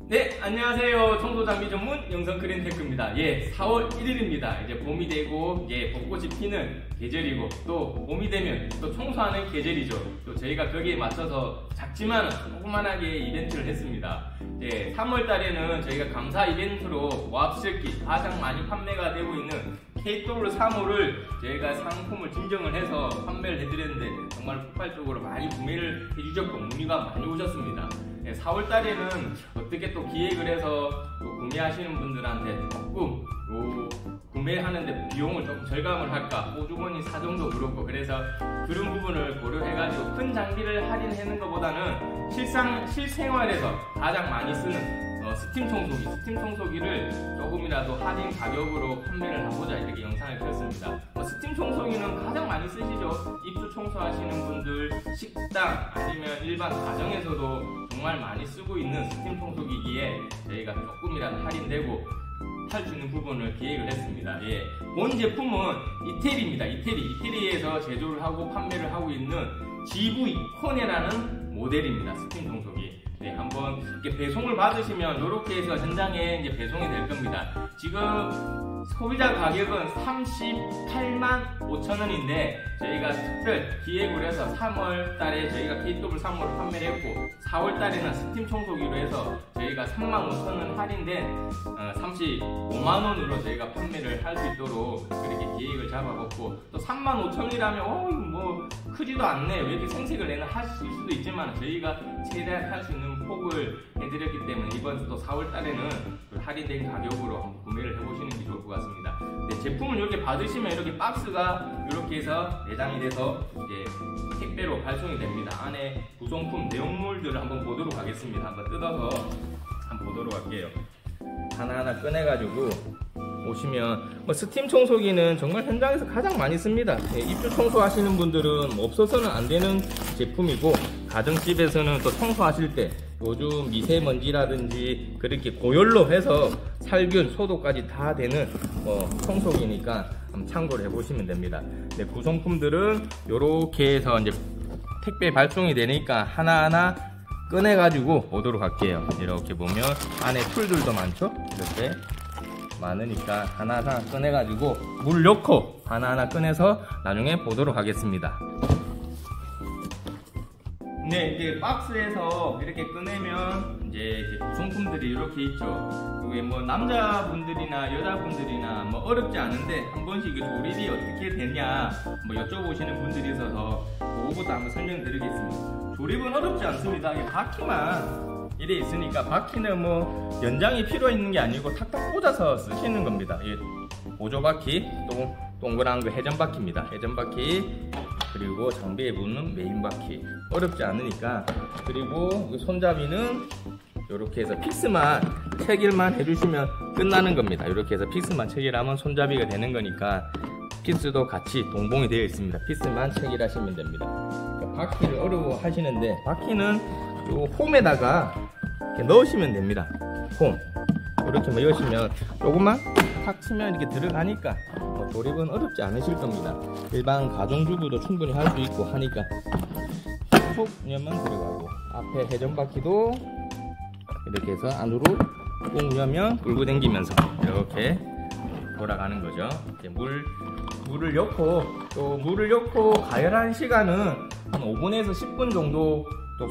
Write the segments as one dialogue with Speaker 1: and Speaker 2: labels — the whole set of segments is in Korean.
Speaker 1: 네, 안녕하세요. 청소장비 전문 영성크린테크입니다. 예, 4월 1일입니다. 이제 봄이 되고, 벚꽃이 피는 계절이고, 또 봄이 되면 또 청소하는 계절이죠. 또 저희가 거기에 맞춰서 작지만 조그만하게 이벤트를 했습니다. 3월 달에는 저희가 감사 이벤트로 와프실기 가장 많이 판매가 되고 있는 K-더블 3호를 저희가 상품을 증정을 해서 판매를 해드렸는데 정말 폭발적으로 많이 구매를 해주셨고 문의가 많이 오셨습니다. 4월 달에는 어떻게 또 기획을 해서 또 구매하시는 분들한테 조금 구매하는데 비용을 조금 절감을 할까, 호주머니 사정도 그렇고, 그래서 그런 부분을 고려해가지고 큰 장비를 할인하는 것보다는 실생활에서 가장 많이 쓰는 스팀 청소기를 조금이라도 할인 가격으로 판매를 해보자, 이렇게 영상을 켰습니다. 스팀 청소기는 가장 많이 쓰시죠. 입주 청소하시는 분들, 식당 아니면 일반 가정에서도 정말 많이 쓰고 있는 스팀 청소기기에 저희가 조금이라도 할인되고 할 수 있는 부분을 기획을 했습니다. 본 제품은 이태리입니다. 이태리에서 제조를 하고 판매를 하고 있는 GV 코네라는 모델입니다. 스팀 청소기. 한번 이렇게 배송을 받으시면 이렇게 해서 현장에 이제 배송이 될 겁니다. 지금 소비자 가격은 38만 5천 원인데 저희가 특별 기획을 해서 3월 달에 저희가 K-더블 3호를 판매를 했고 4월 달에는 스팀 청소기로 해서 저희가 3만 5천 원 할인된 35만 원으로 저희가 판매를 할 수 있도록 그렇게 기획을 잡아봤고, 또 3만 5천 원이라면 뭐 크지도 않네, 왜 이렇게 생색을 내나 하실 수도 있지만 저희가 최대한 할 수 있는 폭을 해드렸기 때문에 이번 또 4월 달에는 할인된 가격으로 한번 구매를 해보시는 게 좋을 것 같습니다. 제품을 이렇게 받으시면 이렇게 박스가 이렇게 해서 내장이 돼서 이제 택배로 발송이 됩니다. 안에 구성품 내용물들을 한번 보도록 하겠습니다. 한번 뜯어서 한번 보도록 할게요. 하나하나 꺼내가지고 오시면 스팀 청소기는 정말 현장에서 가장 많이 씁니다. 입주 청소하시는 분들은 없어서는 안 되는 제품이고, 가정집에서는 또 청소하실 때 요즘 미세먼지라든지 그렇게 고열로 해서 살균, 소독까지 다 되는 청소기니까 한번 참고를 해보시면 됩니다. 구성품들은 이렇게 해서 이제 택배 발송이 되니까 하나하나 꺼내가지고 보도록 할게요. 이렇게 보면 안에 툴들도 많죠? 이렇게 많으니까 하나하나 꺼내가지고 물 넣고 하나하나 꺼내서 나중에 보도록 하겠습니다. 이제 박스에서 이렇게 꺼내면 이제 구성품들이 이렇게 있죠. 이게 뭐 남자분들이나 여자분들이나 뭐 어렵지 않은데 한 번씩 조립이 어떻게 되냐 뭐 여쭤보시는 분들이 있어서 그거부터 한번 설명드리겠습니다. 조립은 어렵지 않습니다. 이 바퀴만 이래 있으니까, 바퀴는 뭐 연장이 필요 있는 게 아니고 탁탁 꽂아서 쓰시는 겁니다. 보조 바퀴, 또 동그란 거 회전 바퀴입니다. 회전 바퀴, 그리고 장비에 붙는 메인 바퀴. 어렵지 않으니까. 그리고 손잡이는 이렇게 해서 픽스만 체결만 해주시면 끝나는 겁니다. 이렇게 해서 픽스만 체결하면 손잡이가 되는 거니까 피스도 같이 동봉이 되어 있습니다. 피스만 체결하시면 됩니다. 바퀴를 어려워 하시는데, 바퀴는 요 홈에다가 이렇게 넣으시면 됩니다. 홈 이렇게만 넣으시면 조금만 탁 치면 이렇게 들어가니까 조립은 어렵지 않으실 겁니다. 일반 가정주부도 충분히 할 수 있고 하니까 툭 열면 들어가고, 앞에 회전바퀴도 이렇게 해서 안으로 꾹 열면 끌고 당기면서 이렇게 돌아가는 거죠. 이제 물을 넣고, 또 물을 넣고 가열하는 시간은 한 5분에서 10분 정도 또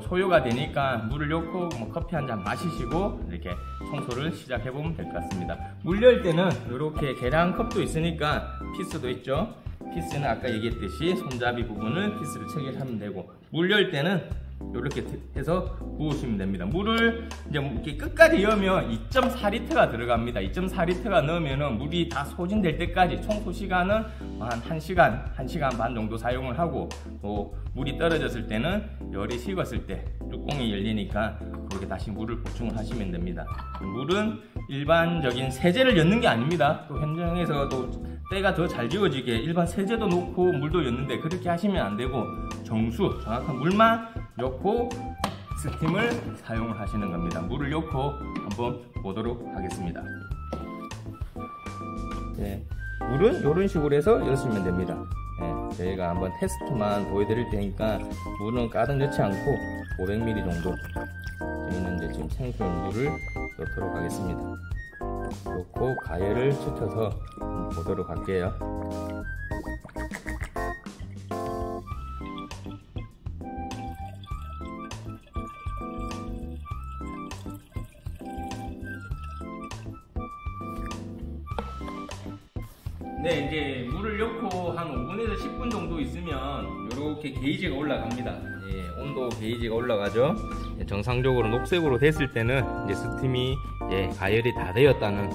Speaker 1: 소요가 되니까 물을 넣고 커피 한 잔 마시시고 이렇게 청소를 시작해 보면 될 것 같습니다. 물 열 때는 이렇게 계량컵도 있으니까 피스도 있죠. 피스는 아까 얘기했듯이 손잡이 부분을 피스를 체결하면 되고, 물 열 때는 이렇게 해서 부으시면 됩니다. 물을 이제 이렇게 끝까지 넣으면 2.4리터가 들어갑니다. 2.4리터가 넣으면 물이 다 소진될 때까지, 청소 시간은 한 1시간 반 정도 사용을 하고, 또 물이 떨어졌을 때는 열이 식었을 때 뚜껑이 열리니까 그렇게 다시 물을 보충을 하시면 됩니다. 물은 일반적인 세제를 넣는 게 아닙니다. 또 현장에서도 때가 더 잘 지워지게 일반 세제도 넣고 물도 넣는데 그렇게 하시면 안 되고, 정확한 물만 넣고 스팀을 사용을 하시는 겁니다. 물을 넣고 한번 보도록 하겠습니다. 물은 이런 식으로 해서 넣으시면 됩니다. 저희가 한번 테스트만 보여드릴 테니까 물은 가득 넣지 않고 500ml 정도, 저희는 이제 지금 생수용물을 넣도록 하겠습니다. 넣고 가열을 시켜서 보도록 할게요. 네, 이제 물을 넣고 한 5분에서 10분 정도 있으면 이렇게 게이지가 올라갑니다. 예, 온도 게이지가 올라가죠. 예, 정상적으로 녹색으로 됐을 때는 이제 스팀이 가열이 다 되었다는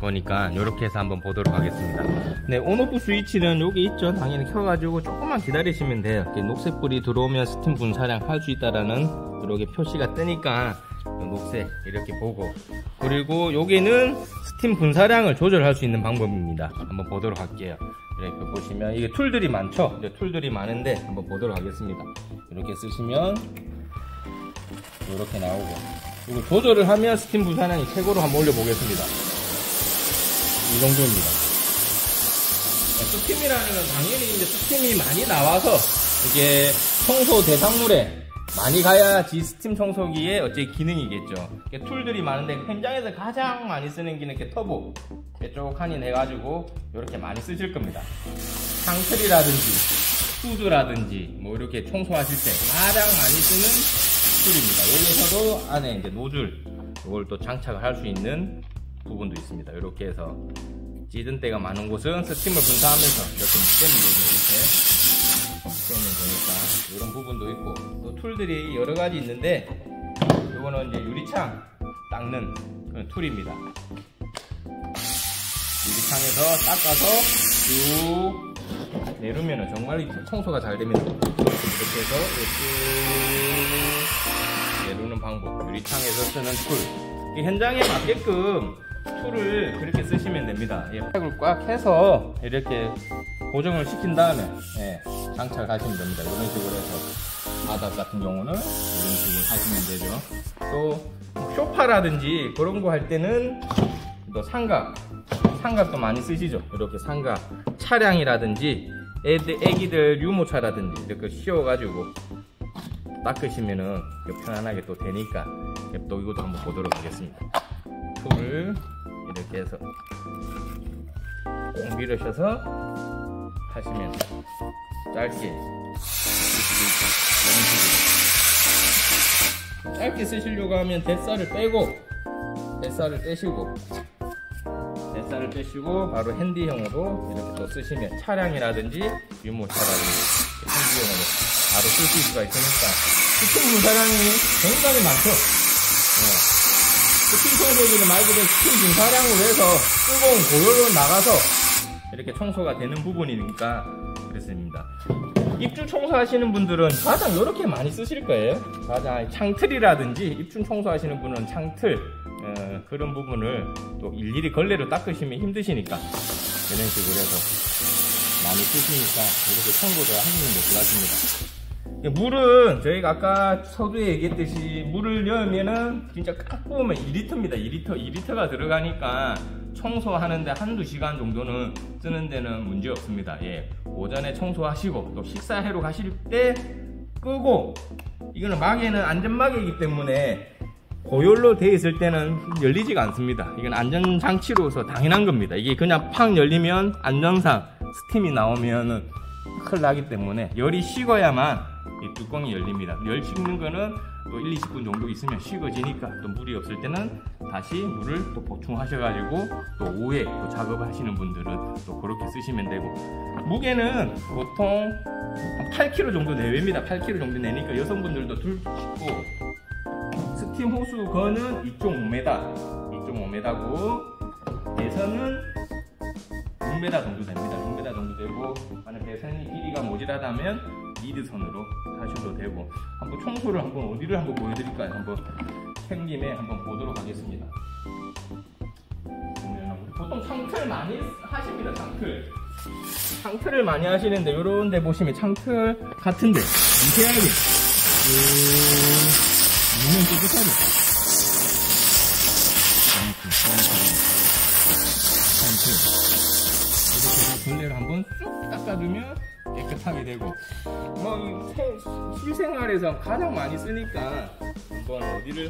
Speaker 1: 거니까 이렇게 해서 한번 보도록 하겠습니다. 네, 온오프 스위치는 여기 있죠. 당연히 켜가지고 조금만 기다리시면 돼요. 이렇게 녹색불이 들어오면 스팀 분사량 할 수 있다라는 이렇게 표시가 뜨니까 녹색 이렇게 보고, 그리고 여기는 스팀 분사량을 조절할 수 있는 방법입니다. 한번 보도록 할게요. 이렇게 보시면 이게 툴들이 많죠. 이제 툴들이 많은데 한번 보도록 하겠습니다. 이렇게 쓰시면 이렇게 나오고, 그리고 조절을 하면 스팀 분사량이 최고로 한번 올려보겠습니다. 이 정도입니다. 스팀이라는 건 당연히 이제 스팀이 많이 나와서 이게 청소 대상물에 많이 가야지 스팀 청소기의 어째 기능이겠죠. 툴들이 많은데 현장에서 가장 많이 쓰는 기능 이렇게 터보 쭉 한인 해가지고 이렇게 많이 쓰실 겁니다. 상틀이라든지 후드라든지 뭐 이렇게 청소하실 때 가장 많이 쓰는 툴입니다. 여기서도 안에 이제 노즐 이걸 또 장착을 할 수 있는 부분도 있습니다. 이렇게 해서 찌든 때가 많은 곳은 스팀을 분사하면서 이렇게 떼면 되니까 이런 부분도 있고, 또 툴들이 여러 가지 있는데 이거는 이제 유리창 닦는 그런 툴입니다. 유리창에서 닦아서 쭉 내리면은 정말 청소가 잘 됩니다. 이렇게 해서 쭉 내리는 방법, 유리창에서 쓰는 툴, 현장에 맞게끔 툴을 그렇게 쓰시면 됩니다. 팩을 꽉 해서 이렇게 고정을 시킨 다음에 장착하시면 됩니다. 이런 식으로 해서 바닥 같은 경우는 이런 식으로 하시면 되죠. 또 소파라든지 그런 거 할 때는 또 삼각도 많이 쓰시죠. 이렇게 삼각, 차량이라든지 애기들 유모차라든지 이렇게 씌워가지고 닦으시면은 편안하게 또 되니까 또 이것도 한번 보도록 하겠습니다. 툴을 이렇게 해서 꼭 밀으셔서 하시면 짧게 짧게 쓰시려고 하면 뱃살을 빼고 뱃살을 떼시고 바로 핸디형으로 이렇게 또 쓰시면 차량이라든지 유모차라든지 핸디형으로 바로 쓰실 수가 있으니까 스팀 분사량이 굉장히 많죠. 스팀 청소기는 말 그대로 스팀 분사량으로 해서 뜨거운 고열로 나가서 이렇게 청소가 되는 부분이니까 그렇습니다. 입주 청소하시는 분들은 가장 이렇게 많이 쓰실 거예요. 가장 창틀이라든지 입주 청소하시는 분은 창틀 그런 부분을 또 일일이 걸레로 닦으시면 힘드시니까 이런 식으로 해서 많이 쓰시니까 이렇게 청소를 하시는 게 좋아집니다. 물은 저희가 아까 서두에 얘기했듯이 물을 넣으면은 진짜 딱 보면 2리터입니다. 2리터가 들어가니까 청소하는데 한두 시간 정도는 쓰는 데는 문제 없습니다. 오전에 청소하시고 또 식사하러 가실 때 끄고, 이거는 마개는 안전마개이기 때문에 고열로 되어 있을 때는 열리지가 않습니다. 이건 안전장치로서 당연한 겁니다. 이게 그냥 팍 열리면 안전상 스팀이 나오면은 큰일 나기 때문에 열이 식어야만 이 뚜껑이 열립니다. 열 식는 거는 또 1, 20분 정도 있으면 식어지니까 또 물이 없을 때는 다시 물을 또 보충하셔가지고 또 오후에 또 작업하시는 분들은 또 그렇게 쓰시면 되고, 무게는 보통 한 8kg 정도 내외입니다. 8kg 정도 내니까 여성분들도 들 수 있고, 스팀 호수 건은 2.5m고 배선은 6m 정도 됩니다. 6m 정도 되고, 만약 배선이 길이가 모자라다면 리드선으로 하셔도 되고, 한번 청소를 한번 어디를 한번 보여드릴까요? 한번 캔김에 한번 보도록 하겠습니다. 보통 창틀 많이 하십니다. 창틀을 많이 하시는데 요런 데 보시면 창틀 같은데 미세하게 물면 깨끗하게 이렇게 해서 걸레를 한번 쑥 닦아주면 깨끗하게 되고, 뭐 실생활에서 가장 많이 쓰니까 한번 어디를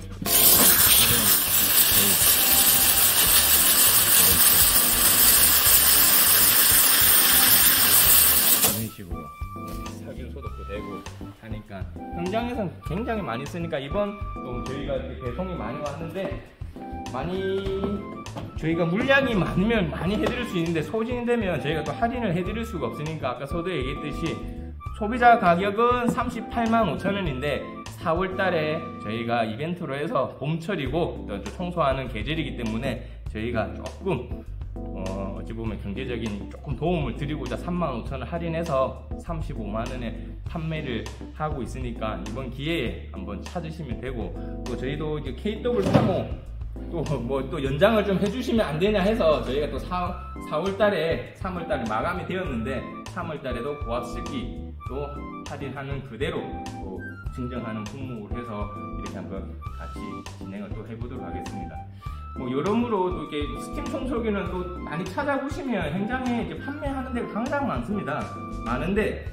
Speaker 1: 이런 식으로 살균 소독도 되고 하니까 현장에서는 굉장히 많이 쓰니까 이번 또 저희가 이렇게 배송이 많이 왔는데 저희가 물량이 많으면 많이 해드릴 수 있는데 소진이 되면 저희가 또 할인을 해드릴 수가 없으니까 아까 서도 얘기했듯이 소비자 가격은 385,000원인데 4월달에 저희가 이벤트로 해서 봄철이고 또 청소하는 계절이기 때문에 저희가 조금 어찌 보면 경제적인 조금 도움을 드리고자 35,000원 할인해서 35만원에 판매를 하고 있으니까 이번 기회에 한번 찾으시면 되고 또 저희도 이제 KW 타고 또 연장을 좀 해주시면 안 되냐 해서 저희가 또 4월달에 3월달에 마감이 되었는데 3월달에도 고압습기 또 할인하는 그대로 또 증정하는 품목을 해서 이렇게 한번 같이 진행을 또 해보도록 하겠습니다. 여러모로 또 이렇게 스팀 청소기는 또 많이 찾아보시면 현장에 이제 판매하는 데가 굉장히 많습니다. 많은데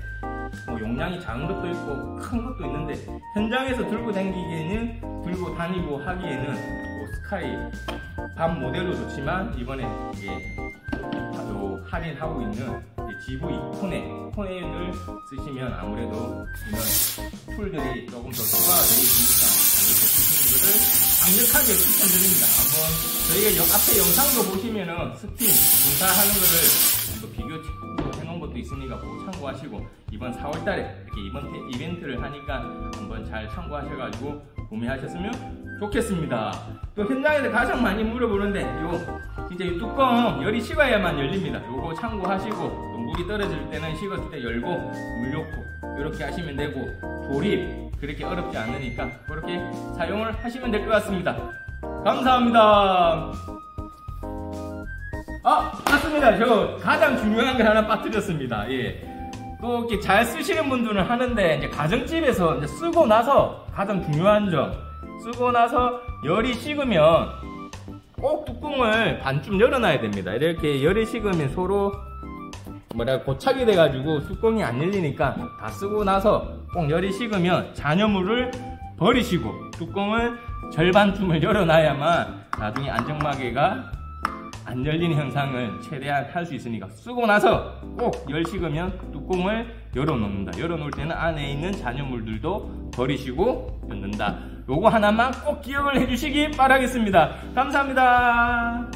Speaker 1: 용량이 작은 것도 있고 큰 것도 있는데 현장에서 들고 다니고 하기에는 스카이 밤 모델도 좋지만 이번에 이제 할인하고 있는 GV 코네를 쓰시면 아무래도 이런 툴들이 조금 더 추가가 되어 있으니까 쓰시는 것을 강력하게 추천드립니다. 한번 저희가 앞에 영상도 보시면은 스팀 분사하는 거를 또 비교 해놓은 것도 있으니까 그거 참고하시고 이번 4월달에 이렇게 이벤트를 하니까 한번 잘 참고하셔가지고 구매하셨으면 좋겠습니다. 또 현장에서 가장 많이 물어보는데 진짜 이 뚜껑 열이 식어야만 열립니다. 요거 참고하시고 또 물이 떨어질 때는 식었을 때 열고 물 넣고 이렇게 하시면 되고 조립 그렇게 어렵지 않으니까 그렇게 사용을 하시면 될 것 같습니다. 감사합니다. 맞습니다. 저 가장 중요한 걸 하나 빠뜨렸습니다. 또 이렇게 잘 쓰시는 분들은 하는데 이제 가정집에서 이제 쓰고 나서 가장 중요한 점 쓰고 나서 열이 식으면 꼭 뚜껑을 반쯤 열어놔야 됩니다. 이렇게 열이 식으면 서로 고착이 돼가지고 뚜껑이 안 열리니까 다 쓰고 나서 꼭 열이 식으면 잔여물을 버리시고 뚜껑을 절반쯤을 열어놔야만 나중에 안정마개가 안 열리는 현상을 최대한 할 수 있으니까 쓰고 나서 꼭 열 식으면 뚜껑을 열어놓는다. 열어놓을 때는 안에 있는 잔여물들도 버리시고 넣는다. 요거 하나만 꼭 기억을 해주시기 바라겠습니다. 감사합니다.